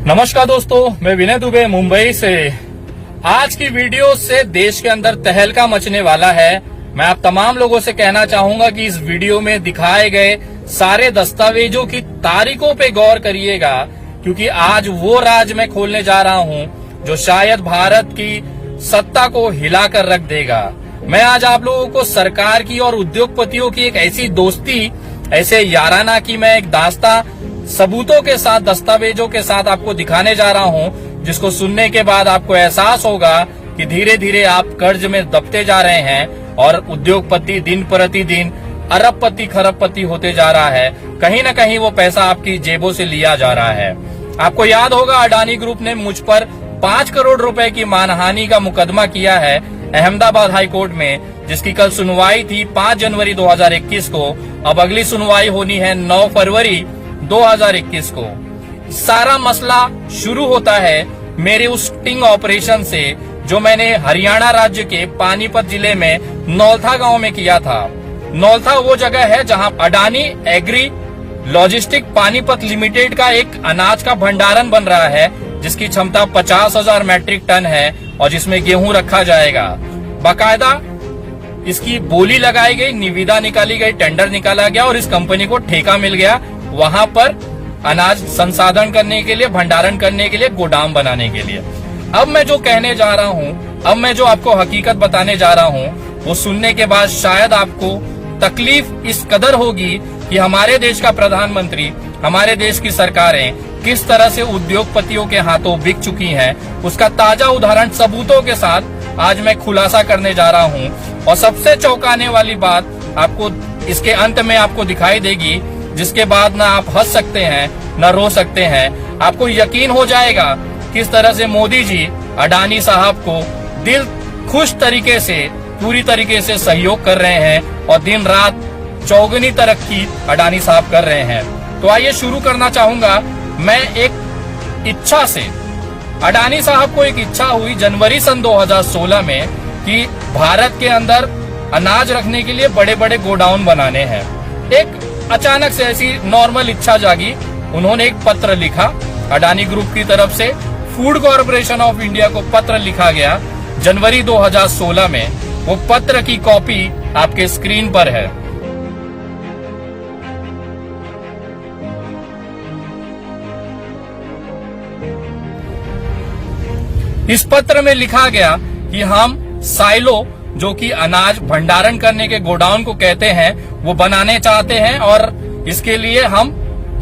नमस्कार दोस्तों, मैं विनय दुबे मुंबई से। आज की वीडियो से देश के अंदर तहलका मचने वाला है। मैं आप तमाम लोगों से कहना चाहूंगा कि इस वीडियो में दिखाए गए सारे दस्तावेजों की तारीखों पे गौर करिएगा, क्योंकि आज वो राज मैं खोलने जा रहा हूं जो शायद भारत की सत्ता को हिलाकर रख देगा। मैं आज आप लोगों को सरकार की और उद्योगपतियों की एक ऐसी दोस्ती, ऐसे याराना की मैं एक दास्तां सबूतों के साथ, दस्तावेजों के साथ आपको दिखाने जा रहा हूं, जिसको सुनने के बाद आपको एहसास होगा कि धीरे धीरे आप कर्ज में दबते जा रहे हैं और उद्योगपति दिन प्रतिदिन अरबपति खरबपति होते जा रहा है। कहीं न कहीं वो पैसा आपकी जेबों से लिया जा रहा है। आपको याद होगा, अडानी ग्रुप ने मुझ पर 5 करोड़ रुपए की मानहानि का मुकदमा किया है अहमदाबाद हाई कोर्ट में, जिसकी कल सुनवाई थी 5 जनवरी 2021 को। अब अगली सुनवाई होनी है 9 फरवरी 2021 को। सारा मसला शुरू होता है मेरे उस स्टिंग ऑपरेशन से जो मैंने हरियाणा राज्य के पानीपत जिले में नौलथा गांव में किया था। नौलथा वो जगह है जहां Adani agri logistic Panipat limited का एक अनाज का भंडारण बन रहा है, जिसकी क्षमता 50,000 मैट्रिक टन है और जिसमें गेहूं रखा जाएगा। बाकायदा इसकी बोली लगाई गई, निविदा निकाली गई, टेंडर निकाला गया और इस कंपनी को ठेका मिल गया वहां पर अनाज संसाधन करने के लिए, भंडारण करने के लिए, गोदाम बनाने के लिए। अब मैं जो कहने जा रहा हूं, अब मैं जो आपको हकीकत बताने जा रहा हूं, वो सुनने के बाद शायद आपको तकलीफ इस कदर होगी कि हमारे देश का प्रधानमंत्री, हमारे देश की सरकारें किस तरह से उद्योगपतियों के हाथों बिक चुकी हैं। उसका ताजा उदाहरण सबूतों के साथ आज मैं खुलासा करने जा रहा हूं। और सबसे चौंकाने वाली बात आपको इसके अंत में आपको दिखाई देगी, जिसके बाद ना आप हंस सकते हैं न रो सकते हैं। आपको यकीन हो जाएगा किस तरह से मोदी जी अडानी साहब को दिल खुश तरीके से, पूरी तरीके से सहयोग कर रहे हैं और दिन रात चौगुनी तरक्की अडानी साहब कर रहे हैं। तो आइए शुरू करना चाहूंगा मैं एक इच्छा से। अडानी साहब को एक इच्छा हुई जनवरी सन 2016 में कि भारत के अंदर अनाज रखने के लिए बड़े बड़े गोडाउन बनाने हैं। एक अचानक से ऐसी नॉर्मल इच्छा जागी। उन्होंने एक पत्र लिखा अडानी ग्रुप की तरफ से, फूड कॉर्पोरेशन ऑफ इंडिया को पत्र लिखा गया जनवरी 2016 में। वो पत्र की कॉपी आपके स्क्रीन पर है। इस पत्र में लिखा गया कि हम साइलो, जो कि अनाज भंडारण करने के गोडाउन को कहते हैं, वो बनाने चाहते हैं और इसके लिए हम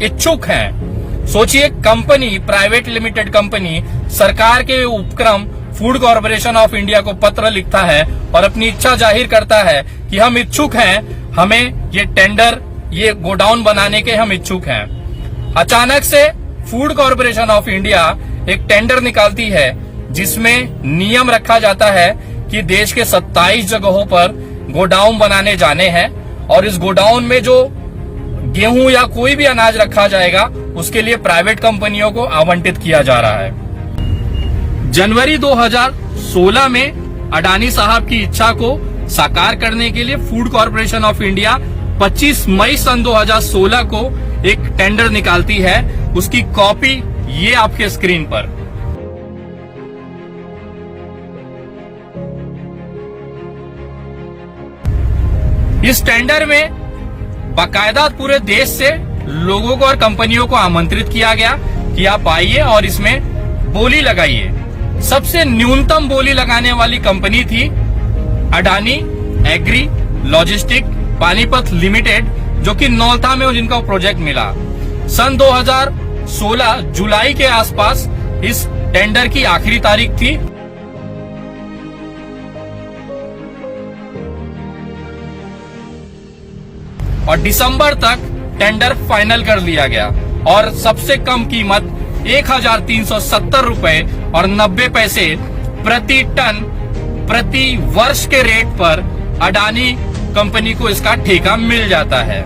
इच्छुक हैं। सोचिए, कंपनी, प्राइवेट लिमिटेड कंपनी सरकार के उपक्रम फूड कॉर्पोरेशन ऑफ इंडिया को पत्र लिखता है और अपनी इच्छा जाहिर करता है कि हम इच्छुक हैं, हमें ये टेंडर, ये गोडाउन बनाने के हम इच्छुक हैं। अचानक से फूड कॉर्पोरेशन ऑफ इंडिया एक टेंडर निकालती है जिसमें नियम रखा जाता है कि देश के 27 जगहों पर गोडाउन बनाने जाने हैं और इस गोडाउन में जो गेहूं या कोई भी अनाज रखा जाएगा उसके लिए प्राइवेट कंपनियों को आवंटित किया जा रहा है। जनवरी 2016 में अडानी साहब की इच्छा को साकार करने के लिए फूड कॉर्पोरेशन ऑफ इंडिया 25 मई सन 2016 को एक टेंडर निकालती है। उसकी कॉपी ये आपके स्क्रीन पर। इस टेंडर में बाकायदा पूरे देश से लोगों को और कंपनियों को आमंत्रित किया गया कि आप आइए और इसमें बोली लगाइए। सबसे न्यूनतम बोली लगाने वाली कंपनी थी Adani agri logistic Panipat limited, जो कि नौलथा में जिनका प्रोजेक्ट मिला। सन 2016 जुलाई के आसपास इस टेंडर की आखिरी तारीख थी। और दिसंबर तक टेंडर फाइनल कर लिया गया और सबसे कम कीमत 1,370 रुपए और 90 पैसे प्रति टन प्रति वर्ष के रेट पर अडानी कंपनी को इसका ठेका मिल जाता है।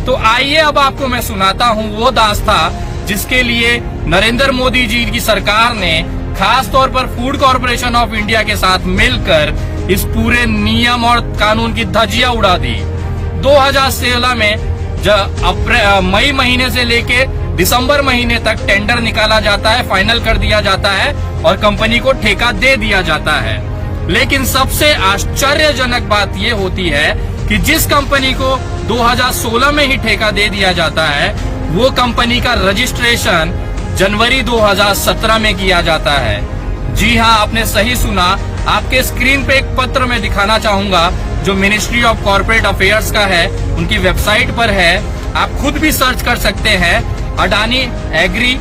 तो आइए अब आपको मैं सुनाता हूं वो दास्तां जिसके लिए नरेंद्र मोदी जी की सरकार ने खास तौर पर फूड कॉर्पोरेशन ऑफ इंडिया के साथ मिलकर इस पूरे नियम और कानून की धज्जियां उड़ा दी। 2016 में मई महीने से लेके दिसंबर महीने तक टेंडर निकाला जाता है, फाइनल कर दिया जाता है और कंपनी को ठेका दे दिया जाता है। लेकिन सबसे आश्चर्यजनक बात यह होती है कि जिस कंपनी को 2016 में ही ठेका दे दिया जाता है, वो कंपनी का रजिस्ट्रेशन जनवरी 2017 में किया जाता है। जी हाँ, आपने सही सुना। आपके स्क्रीन पे एक पत्र मैं दिखाना चाहूंगा जो मिनिस्ट्री ऑफ कॉर्पोरेट अफेयर्स का है, उनकी वेबसाइट पर है। आप खुद भी सर्च कर सकते हैं। Adani agri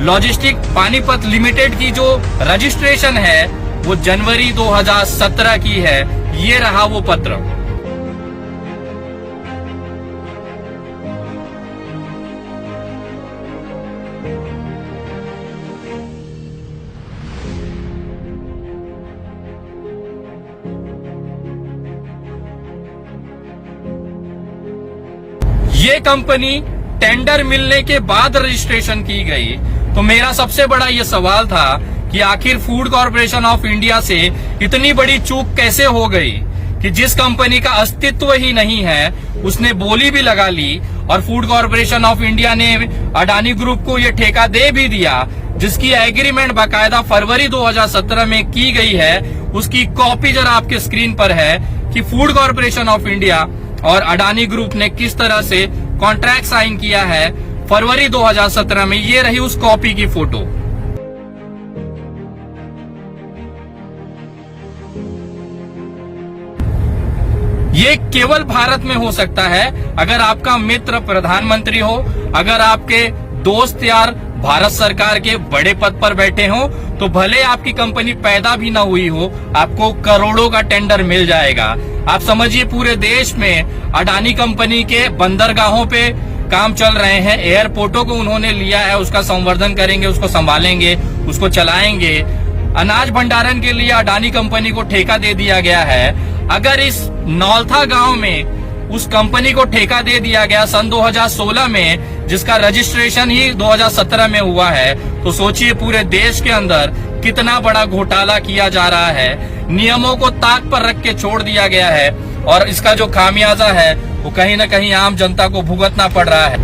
logistic Panipat limited की जो रजिस्ट्रेशन है वो जनवरी 2017 की है। ये रहा वो पत्र। ये कंपनी टेंडर मिलने के बाद रजिस्ट्रेशन की गई। तो मेरा सबसे बड़ा ये सवाल था कि आखिर फूड कॉर्पोरेशन ऑफ इंडिया से इतनी बड़ी चूक कैसे हो गई कि जिस कंपनी का अस्तित्व ही नहीं है उसने बोली भी लगा ली और फूड कॉर्पोरेशन ऑफ इंडिया ने अडानी ग्रुप को ये ठेका दे भी दिया, जिसकी एग्रीमेंट बाकायदा फरवरी 2017 में की गई है। उसकी कॉपी जरा आपके स्क्रीन पर है कि फूड कॉर्पोरेशन ऑफ इंडिया और अडानी ग्रुप ने किस तरह से कॉन्ट्रैक्ट साइन किया है फरवरी 2017 में। ये रही उस कॉपी की फोटो। ये केवल भारत में हो सकता है अगर आपका मित्र प्रधानमंत्री हो, अगर आपके दोस्त यार भारत सरकार के बड़े पद पर बैठे हो, तो भले आपकी कंपनी पैदा भी ना हुई हो, आपको करोड़ों का टेंडर मिल जाएगा। आप समझिए पूरे देश में अडानी कंपनी के बंदरगाहों पे काम चल रहे हैं। एयरपोर्टों को उन्होंने लिया है, उसका संवर्धन करेंगे, उसको संभालेंगे, उसको चलाएंगे। अनाज भंडारण के लिए अडानी कंपनी को ठेका दे दिया गया है। अगर इस नौलथा गांव में उस कंपनी को ठेका दे दिया गया सन 2016 में, जिसका रजिस्ट्रेशन ही 2017 में हुआ है, तो सोचिए पूरे देश के अंदर कितना बड़ा घोटाला किया जा रहा है। नियमों को ताक पर रख के छोड़ दिया गया है और इसका जो खामियाजा है वो कहीं न कहीं आम जनता को भुगतना पड़ रहा है।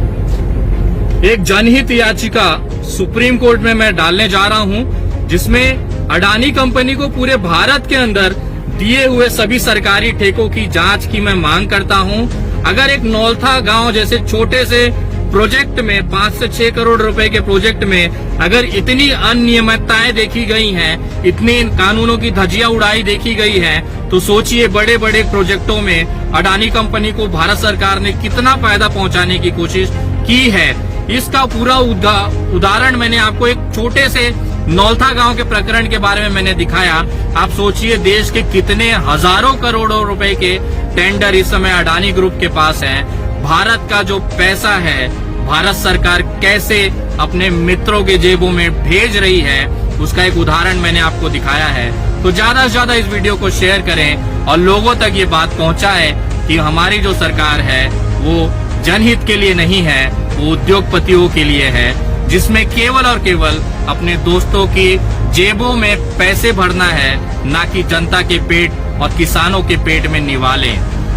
एक जनहित याचिका सुप्रीम कोर्ट में मैं डालने जा रहा हूं, जिसमें अडानी कंपनी को पूरे भारत के अंदर दिए हुए सभी सरकारी ठेकों की जांच की मैं मांग करता हूं। अगर एक नौलथा गांव जैसे छोटे से प्रोजेक्ट में 5 से 6 करोड़ रुपए के प्रोजेक्ट में अगर इतनी अनियमितताएं देखी गई हैं, इतनी कानूनों की धज्जियां उड़ाई देखी गई है, तो सोचिए बड़े बड़े प्रोजेक्टों में अडानी कंपनी को भारत सरकार ने कितना फायदा पहुंचाने की कोशिश की है। इसका पूरा उदाहरण मैंने आपको एक छोटे से नौलथा गांव के प्रकरण के बारे में मैंने दिखाया। आप सोचिए देश के कितने हजारों करोड़ों रुपए के टेंडर इस समय अडानी ग्रुप के पास हैं। भारत का जो पैसा है भारत सरकार कैसे अपने मित्रों के जेबों में भेज रही है, उसका एक उदाहरण मैंने आपको दिखाया है। तो ज्यादा से ज्यादा इस वीडियो को शेयर करें और लोगों तक ये बात पहुंचाएं कि हमारी जो सरकार है वो जनहित के लिए नहीं है, वो उद्योगपतियों के लिए है, जिसमें केवल और केवल अपने दोस्तों की जेबों में पैसे भरना है, ना कि जनता के पेट और किसानों के पेट में निवाले।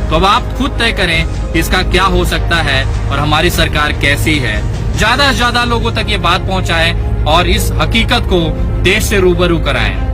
तो अब आप खुद तय करें कि इसका क्या हो सकता है और हमारी सरकार कैसी है। ज्यादा से ज्यादा लोगों तक ये बात पहुंचाएं और इस हकीकत को देश से रूबरू कराएं।